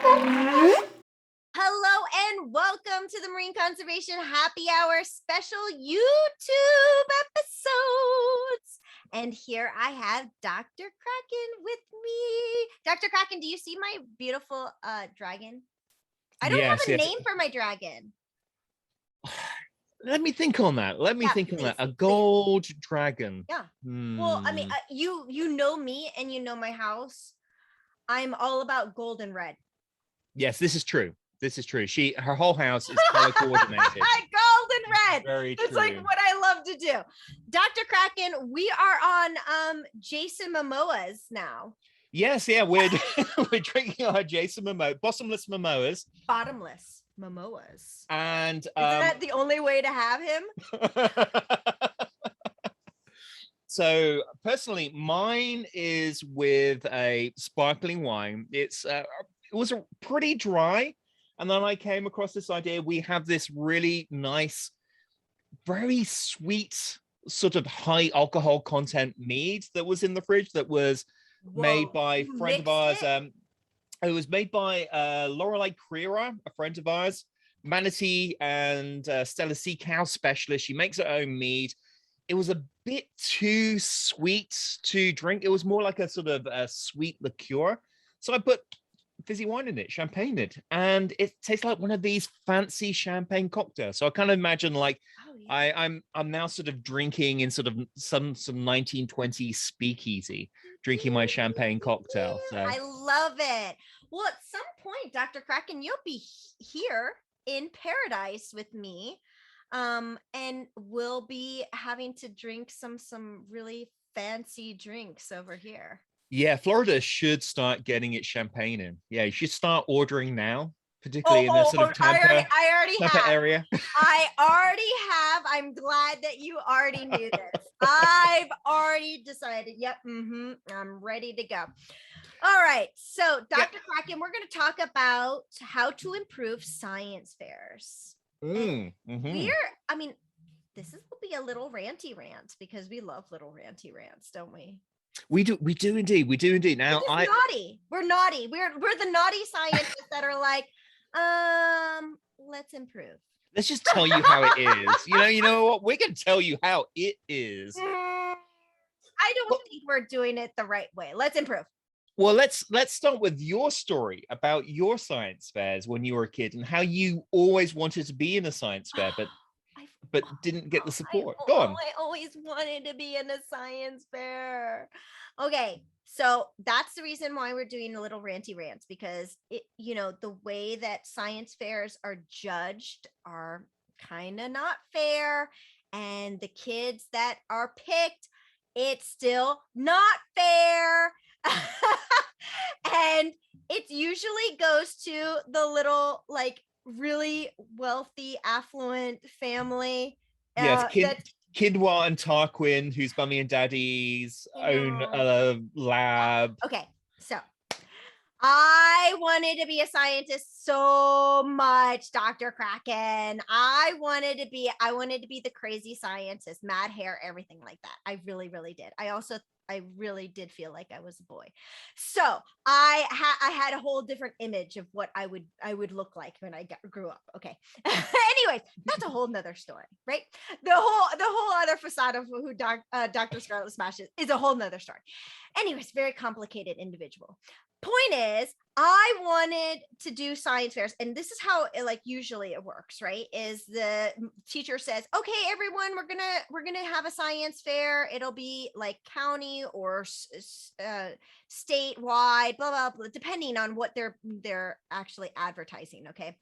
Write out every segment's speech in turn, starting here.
Hello and welcome to the Marine Conservation Happy Hour special YouTube episodes. And here I have Dr. Kraken with me. Dr. Kraken, do you see my beautiful dragon? I don't have a name for my dragon. Let me think on that. A gold dragon. Yeah. Well, I mean, you know me and you know my house. I'm all about gold and red. Yes, this is true. Her whole house is color coordinated. Gold and red. Very true. It's like what I love to do. Dr. Kraken, we are on Jason Momoa's now. Yes, yeah, we're drinking our Jason Momoa, bottomless Momoas. Bottomless Momoas. And is that the only way to have him? So personally, mine is with a sparkling wine. It was pretty dry. And then I came across this idea. We have this really nice, very sweet, sort of high alcohol content mead that was in the fridge that was made by a friend of ours. It was made by Lorelei Creera, a friend of ours, Manatee and Stella Sea Cow specialist. She makes her own mead. It was a bit too sweet to drink. It was more like a sort of a sweet liqueur. So I put fizzy wine in it, champagne in it, and it tastes like one of these fancy champagne cocktails. So I kind of imagine like I'm now sort of drinking in sort of some 1920s speakeasy, drinking my champagne cocktail. So I love it. Well, at some point, Dr. Kraken, you'll be here in paradise with me, and we'll be having to drink some really fancy drinks over here. Yeah, Florida should start getting its champagne in. Yeah, you should start ordering now, particularly in this sort of Tampa, I already have. area. I already have. I'm glad that you already knew this. I've already decided. Yep. I'm ready to go. All right. So, Dr. Kraken, we're going to talk about how to improve science fairs. I mean, this will be a little ranty rant because we love little ranty rants, don't we? We do indeed. Now we're naughty. We're the naughty scientists that are like, let's improve. Let's just tell you how it is. You know what? We're gonna tell you how it is. I don't think we're doing it the right way. Let's improve. Well, let's start with your story about your science fairs when you were a kid and how you always wanted to be in a science fair, but didn't get the support. Go on. I always wanted to be in a science fair. Okay, so that's the reason why we're doing a little ranty rants, because the way that science fairs are judged are kind of not fair, and the kids that are picked, it's still not fair. And it usually goes to the little like really wealthy, affluent family. Yes, Kidwa and Tarquin, whose mummy and daddy's own lab. Okay, so I wanted to be a scientist so much, Dr. Kraken. I wanted to be the crazy scientist, mad hair, everything like that. I really, really did. I really did feel like I was a boy. So I had a whole different image of what I would look like when I grew up. Okay. Anyways, that's a whole nother story, right? The whole other facade of who Dr. Scarlett Smash is a whole nother story. Anyways, very complicated individual. Point is, I wanted to do science fairs, and this is how it usually it works, right? Is the teacher says, okay, everyone, we're gonna have a science fair. It'll be like county or statewide, blah, blah, blah, depending on what they're actually advertising. Okay.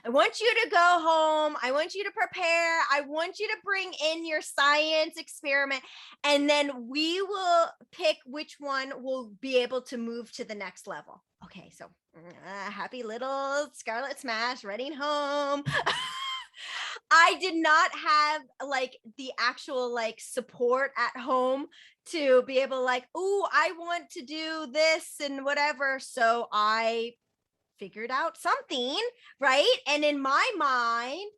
I want you to go home. I want you to prepare. I want you to bring in your science experiment, and then we will pick which one will be able to move to the next level. Okay, so happy little Scarlett Smash running home. I did not have the actual support at home to be able oh, I want to do this and whatever. So I figured out something, right? And in my mind,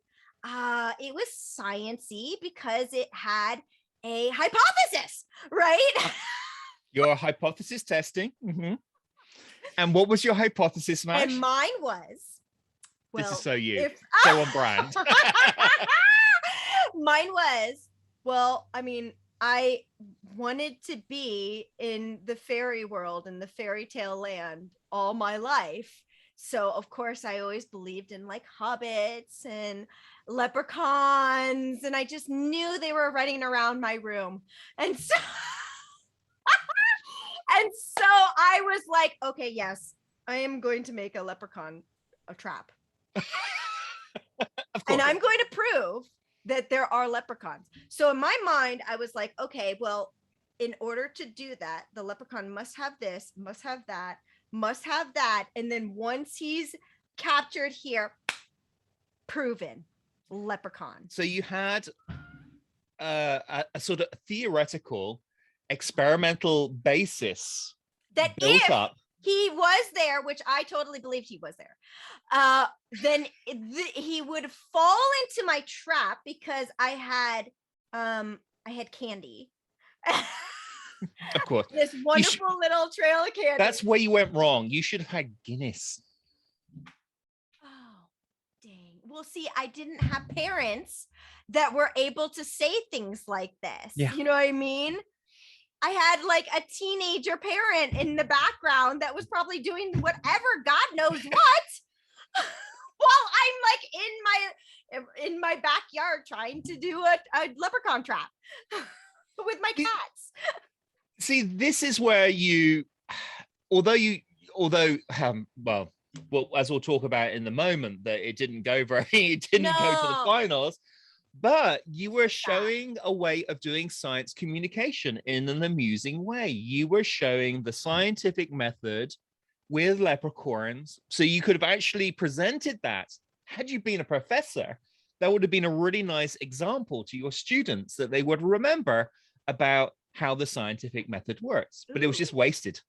it was sciencey because it had a hypothesis, right? Your hypothesis testing. And what was your hypothesis, Mash? And mine was, This is well, so you. if So on brand. mine was, well, I mean, I wanted to be in the fairy world, in the fairy tale land all my life. So of course I always believed in like hobbits and leprechauns, and I just knew they were running around my room. And so and so I was like, okay, yes, I am going to make a leprechaun a trap. Of course. And I'm going to prove that there are leprechauns. So in my mind, I was like, okay, well, in order to do that, the leprechaun must have this, must have that, must have that. And then once he's captured here, proven leprechaun. So you had a sort of theoretical experimental basis That built if up. he was there, which I totally believed he was there, then he would fall into my trap because I had candy. Of course. This wonderful little trail of candy. That's where you went wrong. You should have had Guinness. Oh, dang. Well, see, I didn't have parents that were able to say things like this. Yeah. You know what I mean? I had like a teenager parent in the background that was probably doing whatever, God knows what, while I'm like in my backyard trying to do a leprechaun trap with my cats. See, this is where you, well, as we'll talk about in the moment, that it didn't go go to the finals. But you were showing a way of doing science communication in an amusing way. You were showing the scientific method with leprechauns. So you could have actually presented that. Had you been a professor, that would have been a really nice example to your students that they would remember about how the scientific method works. But it was just wasted.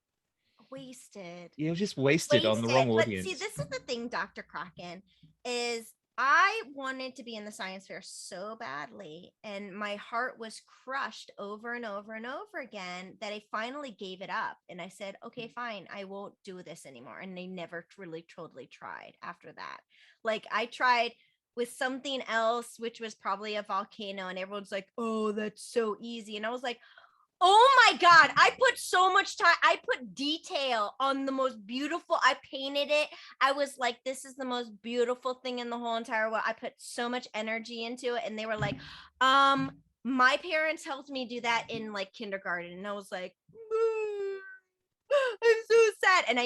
It was just wasted on the wrong audience. But see, this is the thing, Dr. Kraken, is I wanted to be in the science fair so badly, and my heart was crushed over and over and over again that I finally gave it up. And I said, okay, fine, I won't do this anymore. And they never really totally tried after that. Like I tried with something else, which was probably a volcano, and everyone's like, oh, that's so easy. And I was like, oh my God, I put so much time. I put detail on the most beautiful. I painted it. I was like, this is the most beautiful thing in the whole entire world. I put so much energy into it. And they were like, my parents helped me do that in like kindergarten. And I was like, I'm so sad. And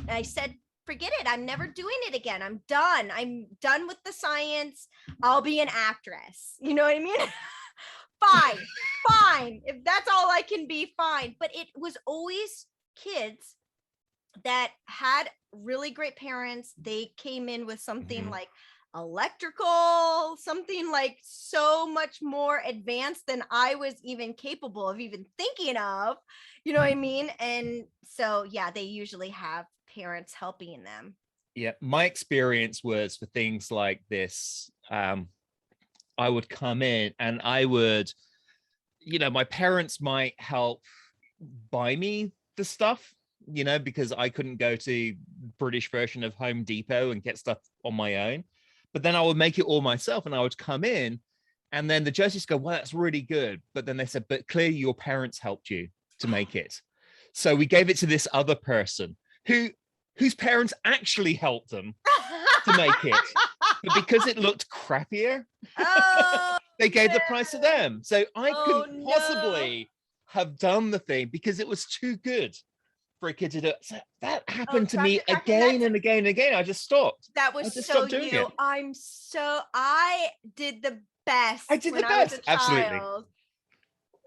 I said, forget it. I'm never doing it again. I'm done. I'm done with the science. I'll be an actress. You know what I mean? Fine. If that's all I can be, fine. But it was always kids that had really great parents. They came in with something like electrical, something like so much more advanced than I was even capable of even thinking of. You know what I mean? And so, yeah, they usually have parents helping them. Yeah, my experience was for things like this. I would come in and I would, my parents might help buy me the stuff, because I couldn't go to British version of Home Depot and get stuff on my own. But then I would make it all myself, and I would come in and then the judges go, well, that's really good. But then they said, but clearly your parents helped you to make it. So we gave it to this other person whose parents actually helped them to make it. But because it looked crappier, they gave the prize to them. So I couldn't possibly have done the thing because it was too good for a kid to do. So that happened to me again and again and again. I just stopped. That was so you. I did the best. I did the best.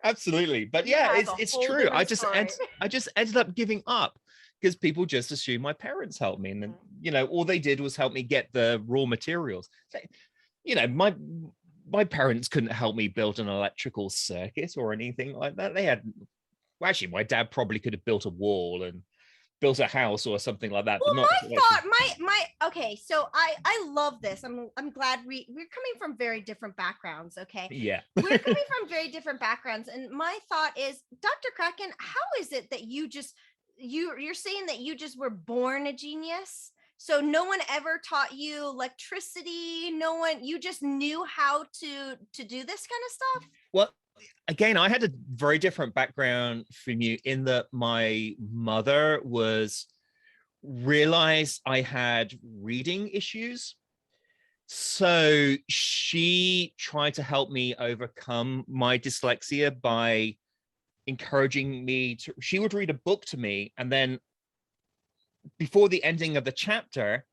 Absolutely. But yeah, it's true. I just ended up giving up because people just assume my parents helped me. And then, all they did was help me get the raw materials. So, my parents couldn't help me build an electrical circuit or anything like that. Actually, my dad probably could have built a wall and built a house or something like that. Well, but okay. So I love this. I'm glad we're coming from very different backgrounds. Okay. Yeah. We're coming from very different backgrounds. And my thought is, Dr. Kraken, how is it that you just you're saying that you just were born a genius. So no one ever taught you electricity. No one, you just knew how to do this kind of stuff. Well, again, I had a very different background from you in that my mother realized I had reading issues. So she tried to help me overcome my dyslexia by encouraging me to, she would read a book to me, and then before the ending of the chapter,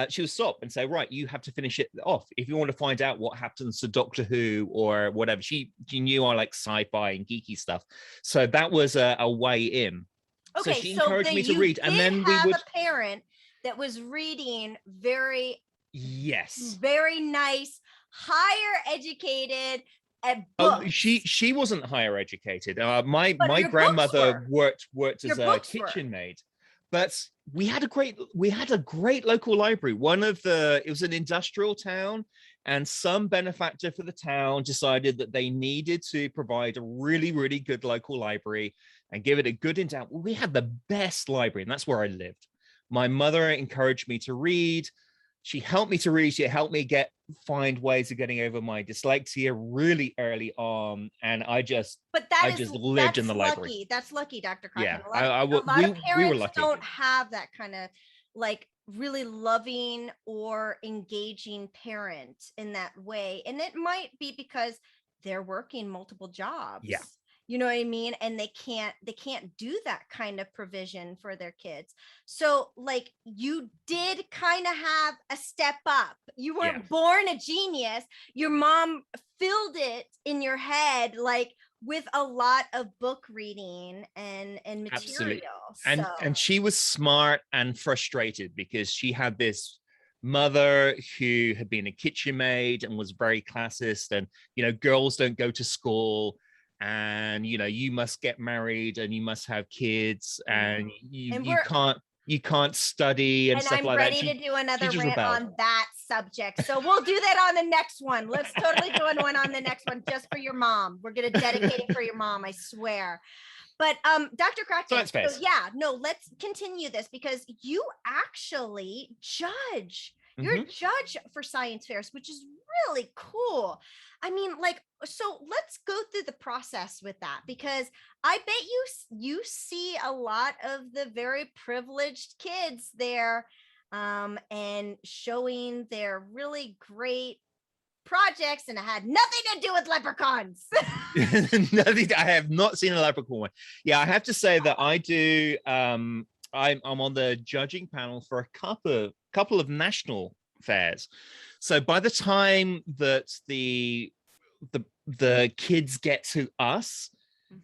she would stop and say, right, you have to finish it off if you want to find out what happens to Doctor Who or whatever. She knew I like sci-fi and geeky stuff. So that was a way in. Okay, so she encouraged me to read. And then we would have a parent that was reading very yes, very nice, higher educated at oh, books. she wasn't higher educated. My grandmother worked as a kitchen maid. But we had a great local library. It was an industrial town, and some benefactor for the town decided that they needed to provide a really, really good local library and give it a good endowment. We had the best library, and that's where I lived. My mother encouraged me to read. She helped me to read. She helped me find ways of getting over my dyslexia really early on, and I just lived in the library. That's lucky, Dr. Kraken. Yeah, a lot of parents we were lucky. don't have that kind of like really loving or engaging parent in that way, and it might be because they're working multiple jobs. Yeah. You know what I mean? And they can't do that kind of provision for their kids. So like you did kind of have a step up. You weren't born a genius. Your mom filled it in your head like with a lot of book reading and material. Absolutely. So. And she was smart and frustrated because she had this mother who had been a kitchen maid and was very classist, and girls don't go to school, and you must get married and you must have kids, and you can't study and stuff like that. I'm ready to do another rant on that subject, so we'll do that on the next one. Let's totally do one on the next one just for your mom. We're gonna dedicate it for your mom, I swear. But Dr. Kraken, so let's continue this because you actually judge. You're a judge for science fairs, which is really cool. I mean, so let's go through the process with that, because I bet you see a lot of the very privileged kids there and showing their really great projects, and it had nothing to do with leprechauns. Nothing. I have not seen a leprechaun one. Yeah, I have to say that I do. I'm on the judging panel for a couple of national fairs. So by the time that the kids get to us,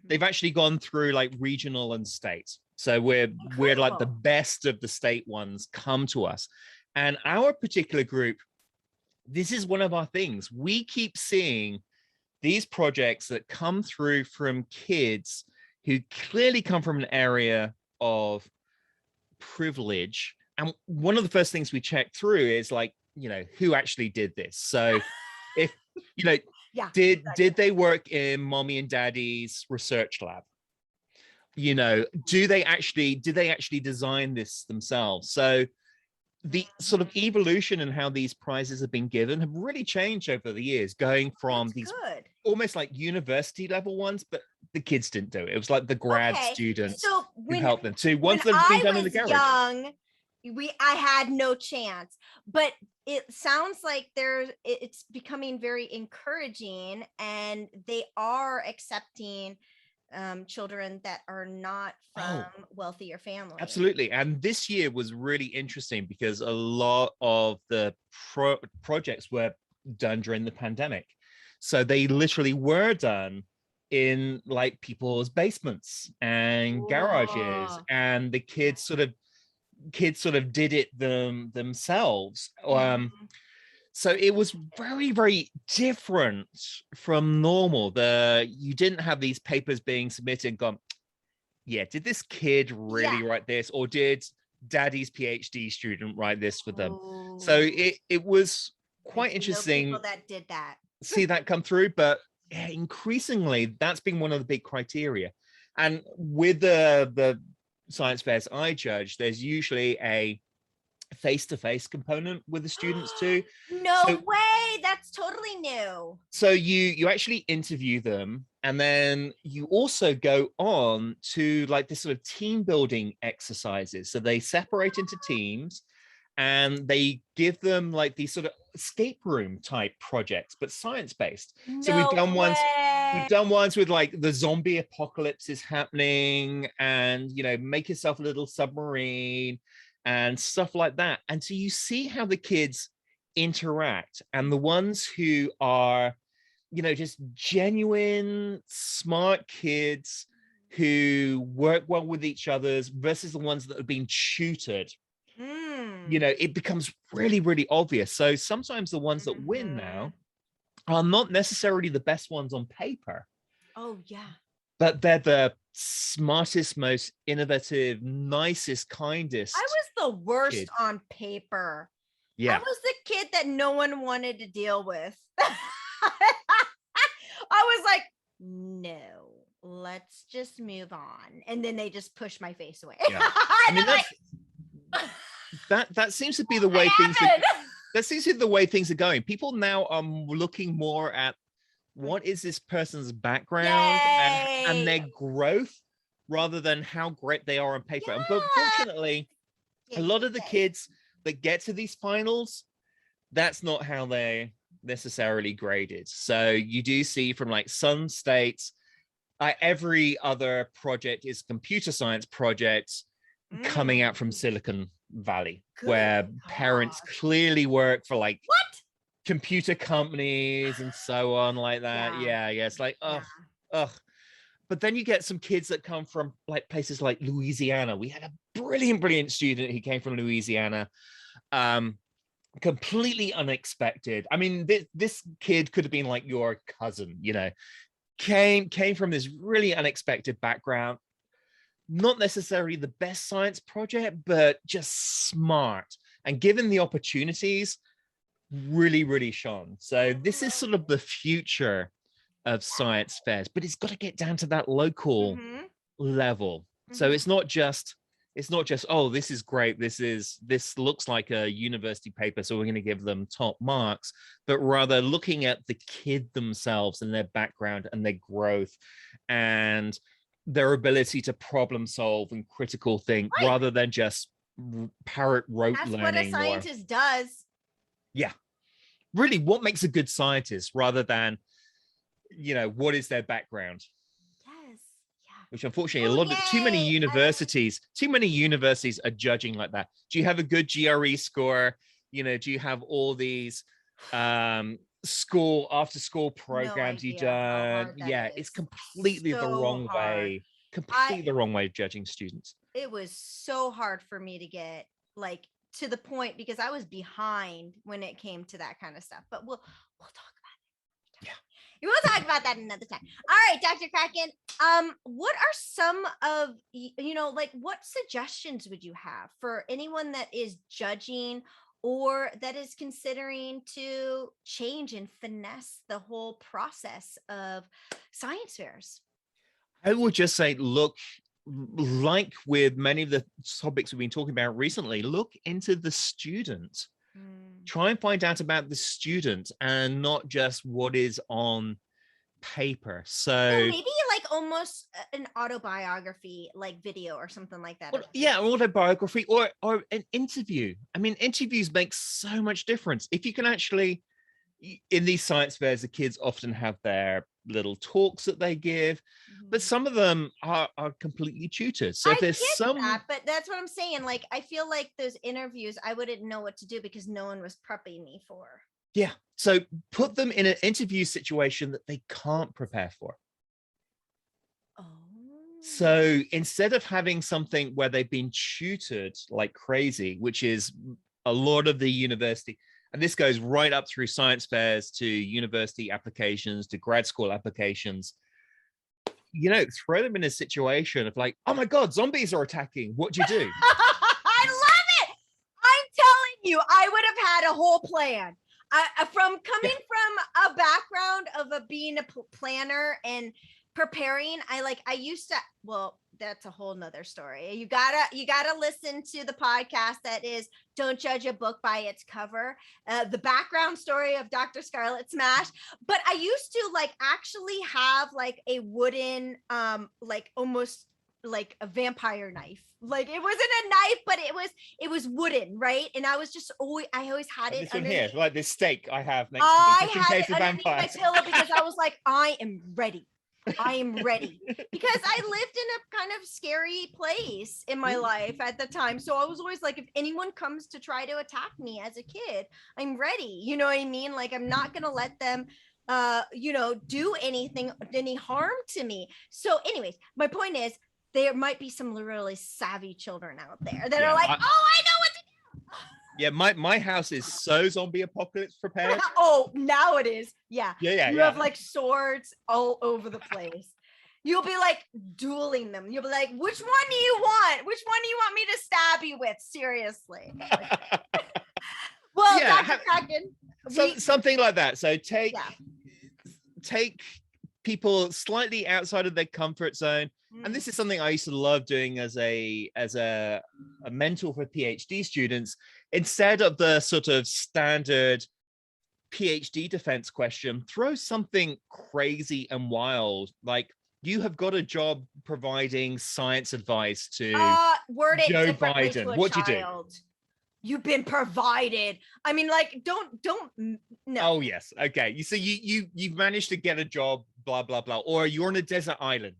they've actually gone through like regional and state. So we're like the best of the state ones come to us. And our particular group, this is one of our things. We keep seeing these projects that come through from kids who clearly come from an area of privilege. And one of the first things we check through is like, who actually did this? So if, did they work in mommy and daddy's research lab? Do they actually design this themselves? So the sort of evolution and how these prizes have been given have really changed over the years, going from these almost like university level ones, but the kids didn't do it. It was like the grad students who helped them to ones that have been done in the garage. Young, I had no chance, but it sounds like it's becoming very encouraging, and they are accepting children that are not from wealthier families. Absolutely. And this year was really interesting because a lot of the projects were done during the pandemic. So they literally were done in like people's basements and garages, and the kids sort of did it themselves. So it was very, very different from normal. You didn't have these papers being submitted and gone, yeah, did this kid really write this, or did daddy's PhD student write this for them? So it was quite interesting. People that did that. See that come through, but increasingly that's been one of the big criteria. And with the science fairs I judge, there's usually a face-to-face component with the students too. No way, that's totally new. So you actually interview them, and then you also go on to like this sort of team building exercises. So they separate into teams, and they give them like these sort of escape room type projects, but science-based. So we've done ones with like the zombie apocalypse is happening, and make yourself a little submarine and stuff like that. And so you see how the kids interact, and the ones who are just genuine smart kids who work well with each other versus the ones that have been tutored, it becomes really, really obvious. So sometimes the ones that win now are not necessarily the best ones on paper. Oh yeah. But they're the smartest, most innovative, nicest, kindest. I was the worst kid. on paper. Yeah. I was the kid that no one wanted to deal with. I was like, no, let's just move on. And then they just push my face away. Yeah. I mean, that seems to be the way things are, that seems to be the way things are going. People now are looking more at what is this person's background and their growth rather than how great they are on paper. Yeah. But fortunately, a lot of the kids that get to these finals, that's not how they're necessarily graded. So you do see from like some states, every other project is computer science projects coming out from Silicon Valley, where parents clearly work for like computer companies and so on like that. Yeah. It's like, ugh. But then you get some kids that come from like places like Louisiana. We had a brilliant student who came from Louisiana, completely unexpected. I mean, this kid could have been like your cousin, came from this really unexpected background. Not necessarily the best science project, but just smart, and given the opportunities, really, really shone. So this is sort of the future of science fairs, but it's got to get down to that local level. So it's not just, oh, this is great, this looks like a university paper, so we're going to give them top marks, but rather looking at the kid themselves and their background and their growth and their ability to problem solve and critical think, rather than just parrot rote learning. That's what a scientist does. Yeah. Really, what makes a good scientist, rather than, what is their background? Yes. Yeah. Which unfortunately, too many universities are judging like that. Do you have a good GRE score? Do you have all these after school programs you done? Yeah, it's completely the wrong way. Completely the wrong way of judging students. It was so hard for me to get like to the point, because I was behind when it came to that kind of stuff. But we'll talk about it. Yeah. We'll talk about that another time. All right, Dr. Kraken. What are some of like what suggestions would you have for anyone that is judging or that is considering to change and finesse the whole process of science fairs? I would just say, look, like with many of the topics we've been talking about recently, look into the student. Try and find out about the student and not just what is on paper. So maybe like almost an autobiography, like video or something like that. Yeah, autobiography or an interview. I mean, interviews make so much difference. If you can actually, in these science fairs, the kids often have their little talks that they give, but some of them are completely tutored. So if there's but that's what I'm saying. Like, I feel like those interviews, I wouldn't know what to do because no one was prepping me for. Yeah. So put them in an interview situation that they can't prepare for. Oh. So instead of having something where they've been tutored like crazy, which is a lot of the university, and this goes right up through science fairs to university applications to grad school applications, throw them in a situation of like, oh my God, zombies are attacking. What do you do? I love it. I'm telling you, I would have had a whole plan. From coming from a background of being a planner and preparing, I used to, well, that's a whole nother story. You gotta listen to the podcast that is Don't Judge a Book by Its Cover, the background story of Dr. Scarlett Smash. But I used to like actually have like a wooden like almost like a vampire knife. Like it wasn't a knife, but it was wooden, right? And I was just always had it This one underneath. here, like this steak I have next to I me, just in had case it of underneath my vampires. pillow because I was like, I am ready. I am ready because I lived in a kind of scary place in my life at the time. So I was always like, if anyone comes to try to attack me as a kid, I'm ready. You know what I mean? Like, I'm not going to let them, do any harm to me. So anyways, my point is there might be some really savvy children out there that are like, oh, I know what to do. Yeah, my house is so zombie apocalypse prepared. Oh, now it is. Yeah. Yeah. You have like swords all over the place. You'll be like dueling them. You'll be like, which one do you want? Which one do you want me to stab you with? Seriously. Well, Yeah, Dr. Kraken. Something like that. So take people slightly outside of their comfort zone. And this is something I used to love doing as a mentor for PhD students. Instead of the sort of standard PhD defense question, throw something crazy and wild. Like, you have got a job providing science advice to word it Joe differently Biden. to a What'd you do? child. You've been provided. I mean, like, don't no. Oh yes. Okay. You've managed to get a job, blah, blah, blah. Or you're on a desert island.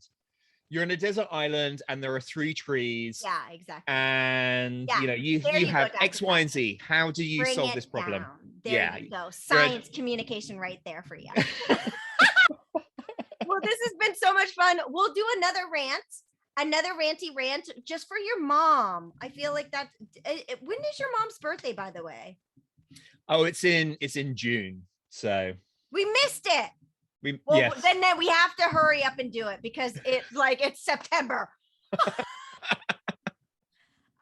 You're in a desert island and there are 3 trees. Yeah, exactly. And you have go, X, Y, and Z. How do you solve this problem? Down. There you go. Science communication right there for you. Well, this has been so much fun. We'll do another ranty rant just for your mom. I feel like that. When is your mom's birthday, by the way? Oh, it's in June. So we missed it. Yes. Then we have to hurry up and do it because it's September.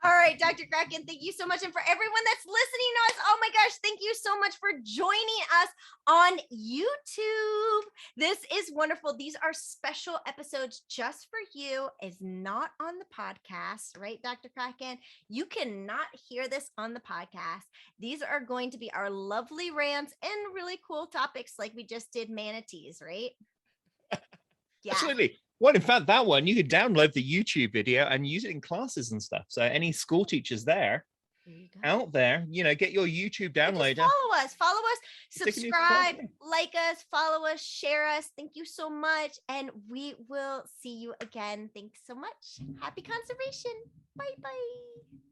All right, Dr. Kraken, thank you so much. And for everyone that's listening to us, oh my gosh, thank you so much for joining us on YouTube. This is wonderful. These are special episodes just for you. It's not on the podcast, right, Dr. Kraken? You cannot hear this on the podcast. These are going to be our lovely rants and really cool topics like we just did manatees, right? Yeah. Absolutely. Well, in fact, that one, you could download the YouTube video and use it in classes and stuff. So any school teachers there out there, get your YouTube downloader. Follow us, subscribe, like us, follow us, share us. Thank you so much. And we will see you again. Thanks so much. Happy conservation. Bye-bye.